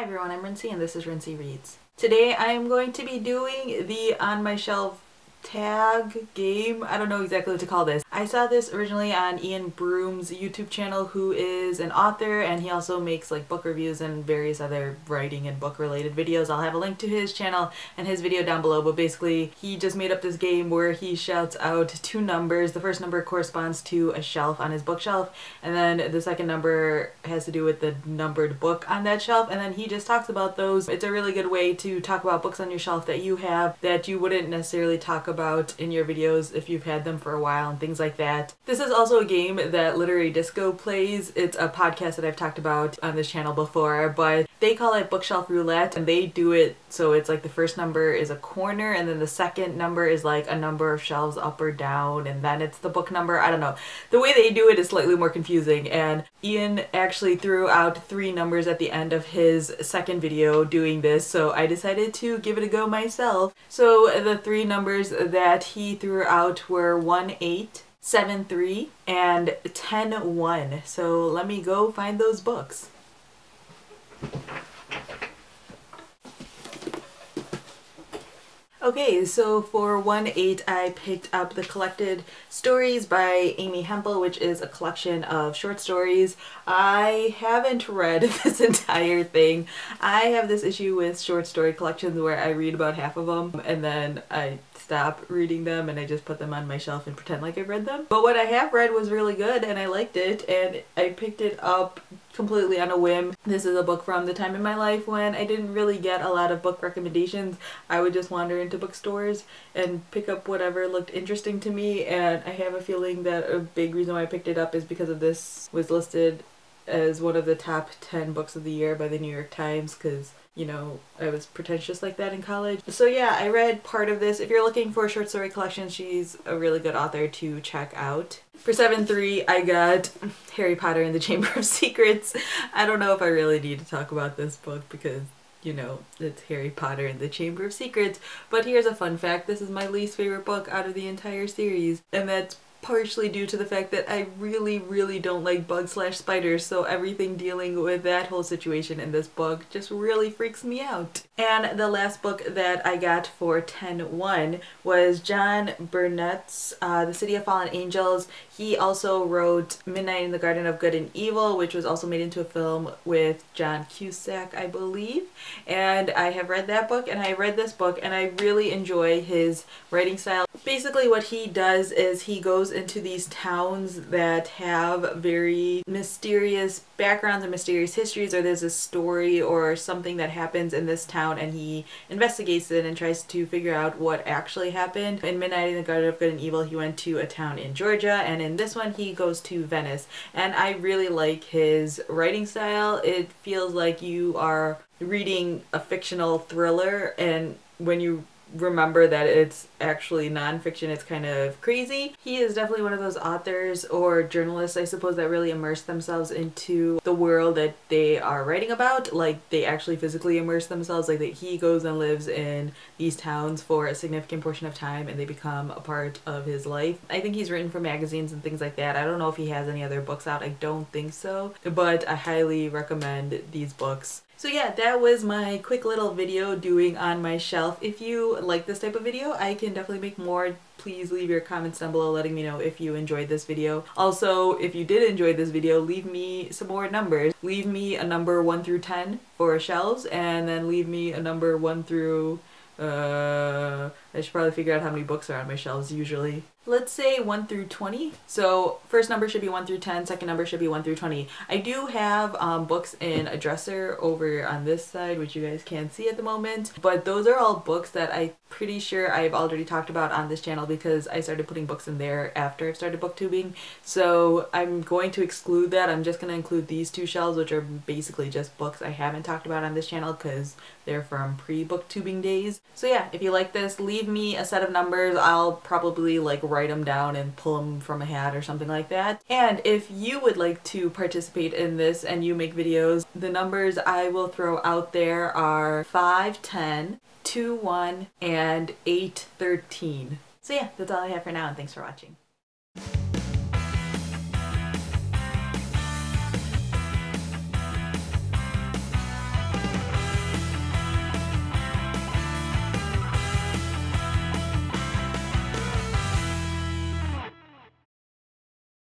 Hi everyone, I'm Rincey and this is Rincey Reads. Today I am going to be doing the On My Shelf tag game. I don't know exactly what to call this. I saw this originally on Iain Broom's YouTube channel, who is an author, and he also makes like book reviews and various other writing and book related videos. I'll have a link to his channel and his video down below, but basically he just made up this game where he shouts out two numbers. The first number corresponds to a shelf on his bookshelf, and then the second number has to do with the numbered book on that shelf, and then he just talks about those. It's a really good way to talk about books on your shelf that you have that you wouldn't necessarily talk about in your videos if you've had them for a while and things like that. This is also a game that Literary Disco plays. It's a podcast that I've talked about on this channel before, but they call it bookshelf roulette, and they do it so it's like the first number is a corner and then the second number is like a number of shelves up or down, and then it's the book number. I don't know. The way they do it is slightly more confusing, and Iain actually threw out three numbers at the end of his second video doing this, so I decided to give it a go myself. So the three numbers that he threw out were 1, 8, 7, 3, and 10, 1. So let me go find those books. Okay, so for 1, 8, I picked up the Collected Stories by Amy Hempel, which is a collection of short stories. I haven't read this entire thing. I have this issue with short story collections where I read about half of them and then I stop reading them and I just put them on my shelf and pretend like I've read them. But what I have read was really good and I liked it, and I picked it up completely on a whim. This is a book from the time in my life when I didn't really get a lot of book recommendations. I would just wander into bookstores and pick up whatever looked interesting to me, and I have a feeling that a big reason why I picked it up is because of this was listed as one of the top 10 books of the year by the New York Times, because you know, I was pretentious like that in college. So yeah, I read part of this. If you're looking for a short story collection, she's a really good author to check out. For 7-3, I got Harry Potter and the Chamber of Secrets. I don't know if I really need to talk about this book because, you know, it's Harry Potter and the Chamber of Secrets. But here's a fun fact. This is my least favorite book out of the entire series, and that's partially due to the fact that I really don't like bugs/spiders, so everything dealing with that whole situation in this book just really freaks me out. And the last book that I got for 10-1 was John Burnett's The City of Fallen Angels. He also wrote Midnight in the Garden of Good and Evil, which was also made into a film with John Cusack, I believe. And I have read that book and I read this book and I really enjoy his writing style. Basically what he does is he goes into these towns that have very mysterious backgrounds and mysterious histories, or there's a story or something that happens in this town and he investigates it and tries to figure out what actually happened. In Midnight in the Garden of Good and Evil, he went to a town in Georgia, and in this one he goes to Venice. And I really like his writing style. It feels like you are reading a fictional thriller, and when you remember that it's actually nonfiction, it's kind of crazy. He is definitely one of those authors or journalists, I suppose, that really immerse themselves into the world that they are writing about. Like, they actually physically immerse themselves, like that he goes and lives in these towns for a significant portion of time and they become a part of his life. I think he's written for magazines and things like that. I don't know if he has any other books out. I don't think so, but I highly recommend these books. So yeah, that was my quick little video doing On My Shelf. If you like this type of video, I can definitely make more. Please leave your comments down below letting me know if you enjoyed this video. Also, if you did enjoy this video, leave me some more numbers. Leave me a number 1 through 10 for shelves, and then leave me a number 1 through I should probably figure out how many books are on my shelves usually. Let's say 1 through 20. So first number should be 1 through 10, second number should be 1 through 20. I do have books in a dresser over on this side, which you guys can't see at the moment, but those are all books that I'm pretty sure I've already talked about on this channel because I started putting books in there after I've started booktubing. So I'm going to exclude that. I'm just going to include these two shelves, which are basically just books I haven't talked about on this channel because they're from pre-booktubing days. So yeah, if you like this, leave me a set of numbers. I'll probably like write them down and pull them from a hat or something like that. And if you would like to participate in this and you make videos, the numbers I will throw out there are 5, 10, 2, 1, and 8, 13. So yeah, that's all I have for now, and thanks for watching.